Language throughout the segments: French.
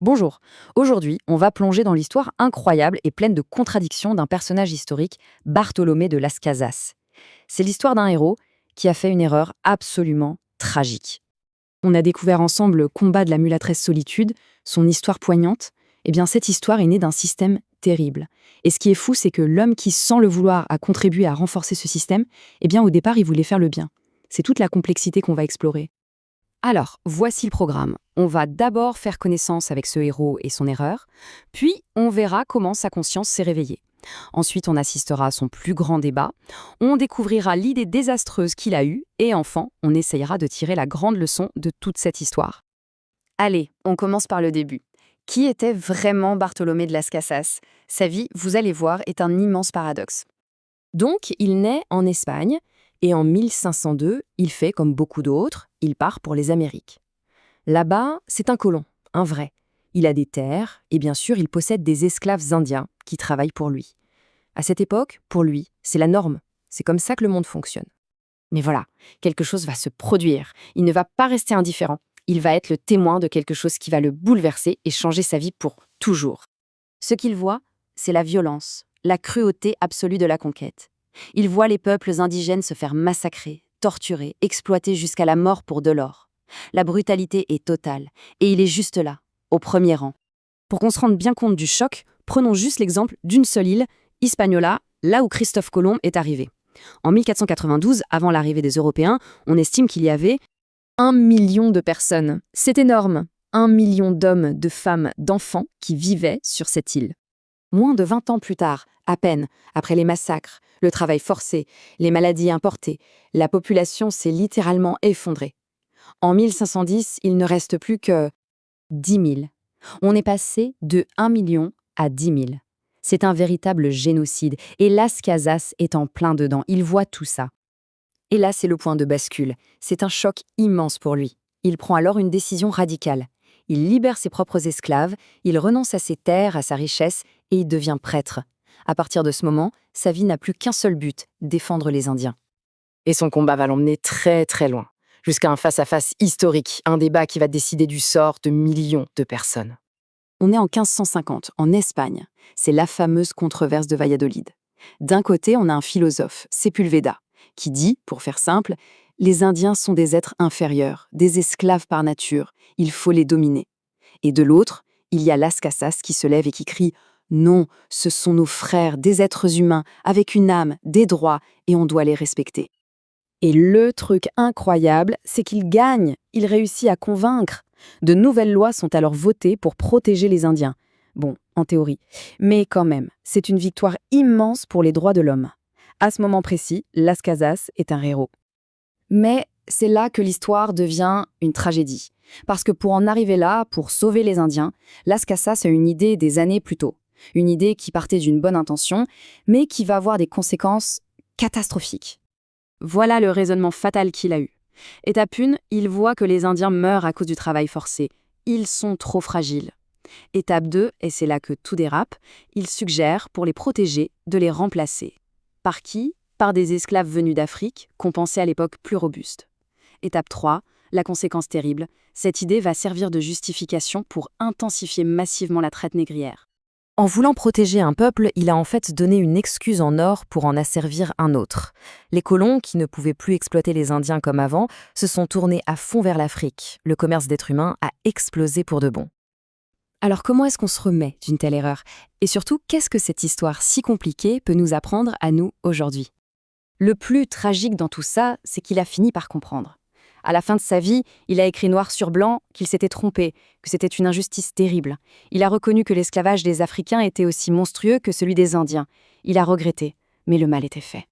Bonjour, aujourd'hui on va plonger dans l'histoire incroyable et pleine de contradictions d'un personnage historique, Bartholomé de Las Casas. C'est l'histoire d'un héros qui a fait une erreur absolument tragique. On a découvert ensemble le combat de la mulâtresse Solitude, son histoire poignante. Eh bien cette histoire est née d'un système terrible. Et ce qui est fou, c'est que l'homme qui, sans le vouloir, a contribué à renforcer ce système, eh bien au départ il voulait faire le bien. C'est toute la complexité qu'on va explorer. Alors, voici le programme. On va d'abord faire connaissance avec ce héros et son erreur, puis on verra comment sa conscience s'est réveillée. Ensuite, on assistera à son plus grand débat, on découvrira l'idée désastreuse qu'il a eue, et enfin, on essayera de tirer la grande leçon de toute cette histoire. Allez, on commence par le début. Qui était vraiment Bartholomé de Las Casas? Sa vie, vous allez voir, est un immense paradoxe. Donc, il naît en Espagne, et en 1502, il fait comme beaucoup d'autres, il part pour les Amériques. Là-bas, c'est un colon, un vrai. Il a des terres, et bien sûr, il possède des esclaves indiens qui travaillent pour lui. À cette époque, pour lui, c'est la norme. C'est comme ça que le monde fonctionne. Mais voilà, quelque chose va se produire. Il ne va pas rester indifférent. Il va être le témoin de quelque chose qui va le bouleverser et changer sa vie pour toujours. Ce qu'il voit, c'est la violence, la cruauté absolue de la conquête. Il voit les peuples indigènes se faire massacrer, torturer, exploiter jusqu'à la mort pour de l'or. La brutalité est totale, et il est juste là, au premier rang. Pour qu'on se rende bien compte du choc, prenons juste l'exemple d'une seule île, Hispaniola, là où Christophe Colomb est arrivé. En 1492, avant l'arrivée des Européens, on estime qu'il y avait 1 million de personnes. C'est énorme. 1 million d'hommes, de femmes, d'enfants qui vivaient sur cette île. Moins de 20 ans plus tard, à peine, après les massacres, le travail forcé, les maladies importées, la population s'est littéralement effondrée. En 1510, il ne reste plus que 10 000. On est passé de 1 million à 10 000. C'est un véritable génocide, et Las Casas est en plein dedans, il voit tout ça. Et là, c'est le point de bascule. C'est un choc immense pour lui. Il prend alors une décision radicale. Il libère ses propres esclaves, il renonce à ses terres, à sa richesse, et il devient prêtre. À partir de ce moment, sa vie n'a plus qu'un seul but, défendre les Indiens. Et son combat va l'emmener très très loin, jusqu'à un face-à-face historique, un débat qui va décider du sort de millions de personnes. On est en 1550, en Espagne. C'est la fameuse controverse de Valladolid. D'un côté, on a un philosophe, Sepulveda, qui dit, pour faire simple, les Indiens sont des êtres inférieurs, des esclaves par nature, il faut les dominer. Et de l'autre, il y a Las Casas qui se lève et qui crie « Non, ce sont nos frères, des êtres humains, avec une âme, des droits, et on doit les respecter. » Et le truc incroyable, c'est qu'il gagne, il réussit à convaincre. De nouvelles lois sont alors votées pour protéger les Indiens. Bon, en théorie. Mais quand même, c'est une victoire immense pour les droits de l'homme. À ce moment précis, Las Casas est un héros. Mais c'est là que l'histoire devient une tragédie. Parce que pour en arriver là, pour sauver les Indiens, Las Casas a une idée des années plus tôt. Une idée qui partait d'une bonne intention, mais qui va avoir des conséquences catastrophiques. Voilà le raisonnement fatal qu'il a eu. Étape 1, il voit que les Indiens meurent à cause du travail forcé. Ils sont trop fragiles. Étape 2, et c'est là que tout dérape, il suggère, pour les protéger, de les remplacer. Par qui? Par des esclaves venus d'Afrique, qu'on pensait à l'époque plus robustes. Étape 3, la conséquence terrible, cette idée va servir de justification pour intensifier massivement la traite négrière. En voulant protéger un peuple, il a en fait donné une excuse en or pour en asservir un autre. Les colons, qui ne pouvaient plus exploiter les Indiens comme avant, se sont tournés à fond vers l'Afrique. Le commerce d'êtres humains a explosé pour de bon. Alors comment est-ce qu'on se remet d'une telle erreur? Et surtout, qu'est-ce que cette histoire si compliquée peut nous apprendre à nous aujourd'hui? Le plus tragique dans tout ça, c'est qu'il a fini par comprendre. À la fin de sa vie, il a écrit noir sur blanc qu'il s'était trompé, que c'était une injustice terrible. Il a reconnu que l'esclavage des Africains était aussi monstrueux que celui des Indiens. Il a regretté, mais le mal était fait.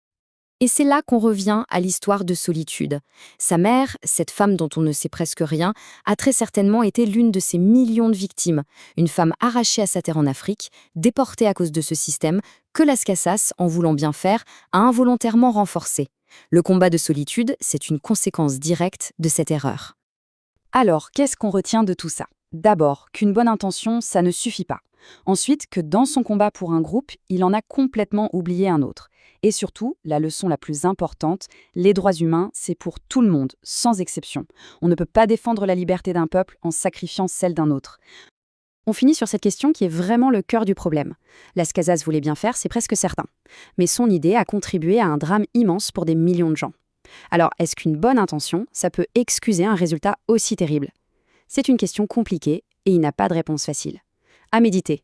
Et c'est là qu'on revient à l'histoire de Solitude. Sa mère, cette femme dont on ne sait presque rien, a très certainement été l'une de ces millions de victimes. Une femme arrachée à sa terre en Afrique, déportée à cause de ce système, que Las Casas, en voulant bien faire, a involontairement renforcé. Le combat de Solitude, c'est une conséquence directe de cette erreur. Alors, qu'est-ce qu'on retient de tout ça? D'abord, qu'une bonne intention, ça ne suffit pas. Ensuite, que dans son combat pour un groupe, il en a complètement oublié un autre. Et surtout, la leçon la plus importante, les droits humains, c'est pour tout le monde, sans exception. On ne peut pas défendre la liberté d'un peuple en sacrifiant celle d'un autre. On finit sur cette question qui est vraiment le cœur du problème. Las Casas voulait bien faire, c'est presque certain. Mais son idée a contribué à un drame immense pour des millions de gens. Alors, est-ce qu'une bonne intention, ça peut excuser un résultat aussi terrible? C'est une question compliquée et il n'a pas de réponse facile. À méditer.